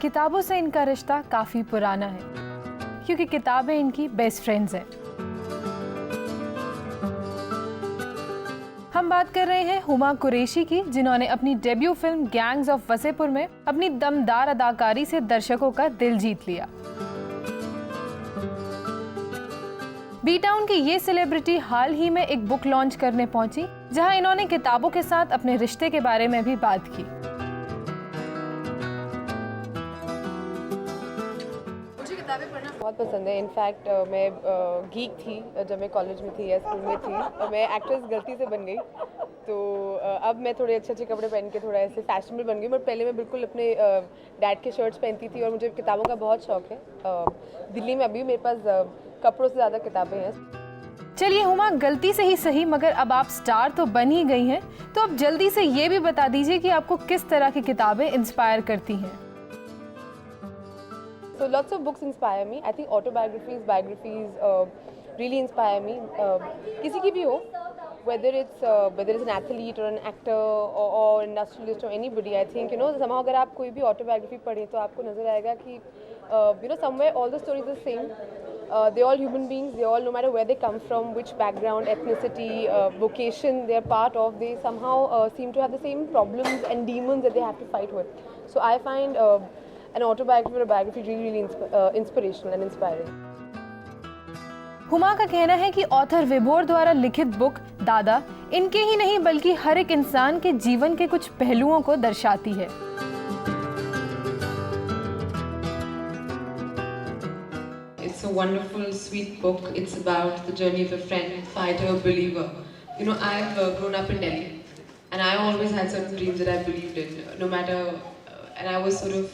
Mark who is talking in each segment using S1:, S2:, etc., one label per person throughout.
S1: किताबों से इनका रिश्ता काफ़ी पुराना है क्योंकि किताबें इनकी बेस्ट फ्रेंड्स हैं। हम बात कर रहे हैं हुमा कुरैशी की, जिन्होंने अपनी debut film gangs of Wasseypur में अपनी दमदार अदाकारी से दर्शकों का दिल जीत लिया। बी टाउन की ये सेलिब्रिटी हाल ही में एक बुक लॉन्च करने पहुंची, जहां इन्होंने किताबों के साथ अपने रिश्ते के बारे में भी बात की।
S2: मुझे किताबें पढ़ना बहुत पसंद है। इनफैक्ट मैं गीक थी जब मैं कॉलेज में थी या स्कूल में थी, और मैं एक्ट्रेस गलती से बन गई। तो अब मैं थोड़े अच्छे कपड़े पहन के थोड़ा ऐसे फैशनेबल बन गई, बट पहले मैं बिल्कुल अपने डैड के शर्ट्स पहनती थी और मुझे किताबों का बहुत शौक है। दिल्ली में अभी मेरे पास कपड़ों से ज़्यादा किताबें हैं।
S1: चलिए हुमा, गलती से ही सही मगर अब आप स्टार तो बन ही गई हैं, तो अब जल्दी से ये भी बता दीजिए कि आपको किस तरह की किताबें इंस्पायर करती हैं।
S2: So lots of books inspire me. I think autobiographies, biographies really inspire me. किसी की भी हो, whether it's an athlete or an actor or industrialist or anybody, I think somehow अगर आप कोई भी autobiography पढ़ें तो आपको नजर आएगा कि somewhere all the stories are the same. They're all human beings. They all, no matter where they come from, which background, ethnicity, vocation they're part of, they somehow seem to have the same problems and demons that they have to fight with. So I find an autobiography or a biography really inspirational and inspiring.
S1: Huma का कहना है कि author विभोर द्वारा लिखित book दादा इनके ही नहीं बल्कि हर एक इंसान के जीवन के कुछ पहलुओं को दर्शाती है।
S3: It's a wonderful, sweet book. It's about the journey of a friend, fighter, believer. I've grown up in Delhi, and I always had certain dreams that I believed in, no matter. And I was sort of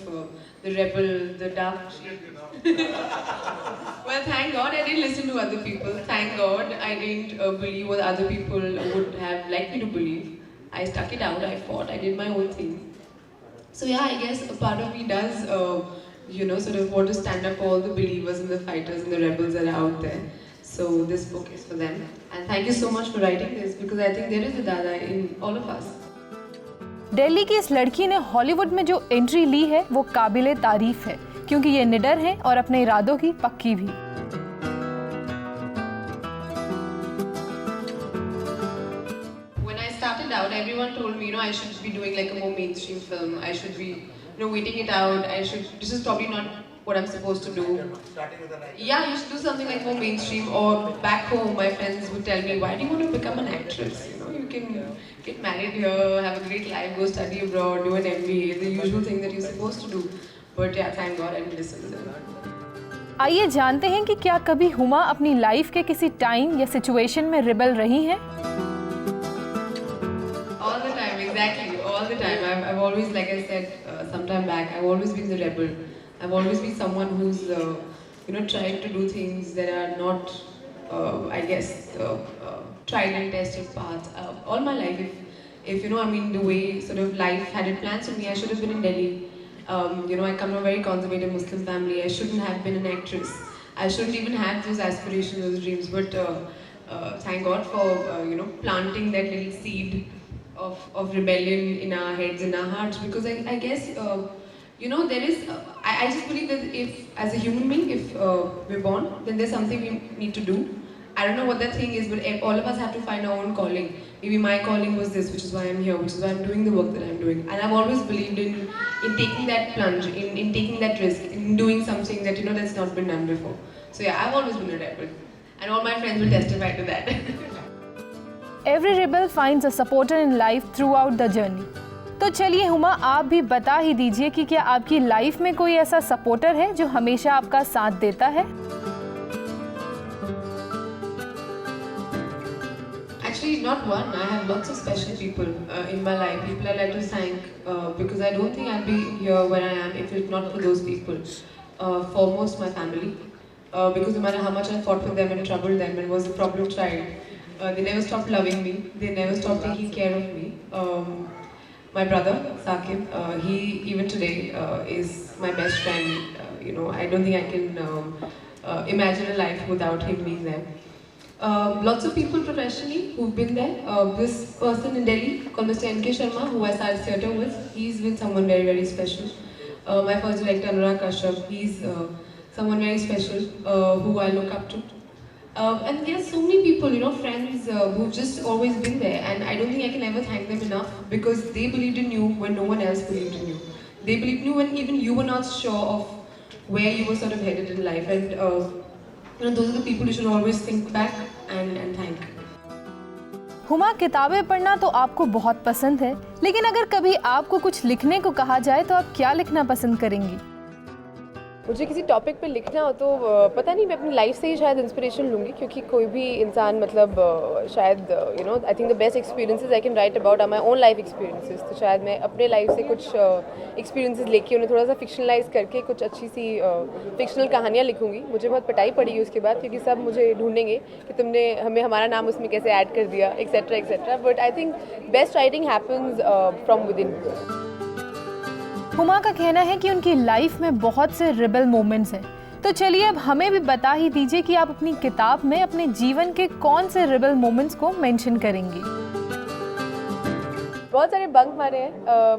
S3: the rebel, the dark sheep. Well, thank God I didn't listen to other people. Thank God I didn't believe what other people would have liked me to believe. I stuck it out. I fought. I did my own thing. So yeah, I guess a part of me does. Sort of want to stand up for all the believers and the fighters and the rebels that are out there. So this book is for them. And thank you so much for writing this, because I think there is a Dada in all of us.
S1: Delhi की इस लड़की ने Hollywood में जो entry ली है वो काबिले तारीफ है, क्योंकि ये निडर है और अपने इरादों की पक्की भी।
S3: When I started out, everyone told me, I should be doing like a more mainstream film. I should be waiting it out. This is probably not what I'm supposed to do. Yeah, you should do something like more mainstream. Or back home, my friends would tell me, why do you want to become an actress? You can get married here, have a great life, go study abroad, do an MBA, the usual thing that you're supposed to do. But yeah, thank God I didn't listen to them.
S1: आइए जानते हैं कि क्या कभी हुमा अपनी life के किसी time या सिचुएशन में रिबल रही हैं?
S3: All the time, exactly, all the time. I've always, like I said sometime back, I've always been the rebel. I've always been someone who's, tried to do things that are not, I guess, tried and tested paths. All my life, if the way sort of life had it planned for me, I should have been in Delhi. I come from a very conservative Muslim family. I shouldn't have been an actress. I shouldn't even have those aspirations, those dreams. But thank God for planting that little seed of rebellion in our heads, in our hearts. Because I guess there is. I just believe that if, as a human being, if we're born, then there's something we need to do. I don't know what that thing is, but all of us have to find our own calling. Maybe my calling was this, which is why I'm here, which is why I'm doing the work that I'm doing. And I've always believed in taking that plunge, in taking that risk, in doing something that that's not been done before. So yeah, I've always been a rebel, and all my friends will testify to that.
S1: Every rebel finds a supporter in life throughout the journey. तो चलिए हुमा, आप भी बता ही दीजिए कि क्या आपकी life में कोई ऐसा सपोर्टर है जो हमेशा आपका साथ देता है?
S3: Actually, not one. I have lots of special people in my life. People I like to thank because I don't think I'd be here where I am if it's not for those people. Foremost, my family. Because no matter how much I fought with them and troubled them and was a problem child, they never stopped loving me. They never stopped taking care of me. My brother, Saqib, he even today is my best friend. I don't think I can imagine a life without him being there. Lots of people professionally who've been there. This person in Delhi called Mr. N.K. Sharma, who I started theatre with, he's been someone very, very special. My first director Anurag Kashyap, he's someone very special who I look up to. And there are so many people, friends who've just always been there, and I don't think I can ever thank them enough because they believed in you when no one else believed in you. They believed in you when even you were not sure of where you were sort of headed in life, and those are the people you should always think back and thank.
S1: Huma, किताबें पढ़ना तो आपको बहुत पसंद है, लेकिन अगर कभी आपको कुछ लिखने को कहा जाए तो आप क्या लिखना पसंद करेंगी?
S2: मुझे किसी टॉपिक पे लिखना हो तो पता नहीं, मैं अपनी लाइफ से ही शायद इंस्पिरेशन लूँगी, क्योंकि कोई भी इंसान मतलब शायद I think the best experiences I can write about are my own life experiences. तो शायद मैं अपने लाइफ से कुछ एक्सपीरियंसेस लेके उन्हें थोड़ा सा फिक्शनलाइज करके कुछ अच्छी सी फिक्शनल कहानियाँ लिखूँगी। मुझे बहुत पिटाई पड़ी उसके बाद, क्योंकि सब मुझे ढूंढेंगे कि तुमने हमें हमारा नाम उसमें कैसे ऐड कर दिया, etcetera etcetera. But I think best writing happens from with in.
S1: Huma का कहना है कि उनकी लाइफ में बहुत से रिबल मोमेंट्स हैं। तो चलिए अब हमें भी बता ही दीजिए कि आप अपनी किताब में अपने जीवन के कौन से रिबल मोमेंट्स को मेंशन करेंगी।
S2: बहुत सारे बंक मारे हैं,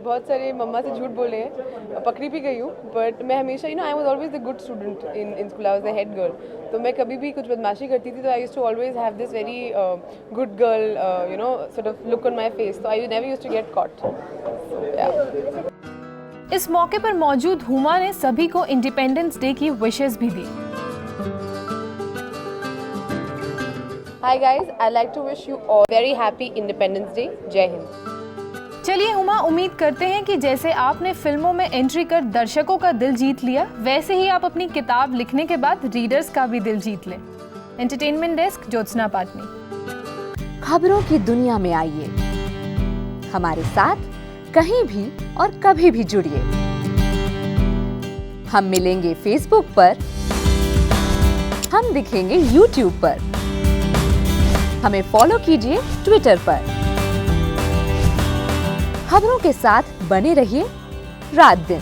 S2: बहुत सारे मम्मा से झूठ बोले हैं, पकड़ी भी गई हूँ। बट मैं हमेशा I was always the good student in school, I was the head girl. तो मैं कभी भी कुछ बदमाशी करती थी तो I used to always have this very good girl sort of look on my face, तो I never used to get caught.
S1: इस मौके पर मौजूद हुमा ने सभी को इंडिपेंडेंस डे की विशेस भी दी।
S2: Hi guys, I'd like to wish you all very happy Independence Day. जय हिंद।
S1: चलिए हुमा, उम्मीद करते हैं कि जैसे आपने फिल्मों में एंट्री कर दर्शकों का दिल जीत लिया, वैसे ही आप अपनी किताब लिखने के बाद रीडर्स का भी दिल जीत लें। Entertainment desk, Jyotsna Patni.
S4: खबरों की दुनिया में आइए, हमारे साथ कहीं भी और कभी भी जुड़िए। हम मिलेंगे फेसबुक पर, हम दिखेंगे यूट्यूब पर, हमें फॉलो कीजिए ट्विटर पर। खबरों के साथ बने रहिए रात दिन।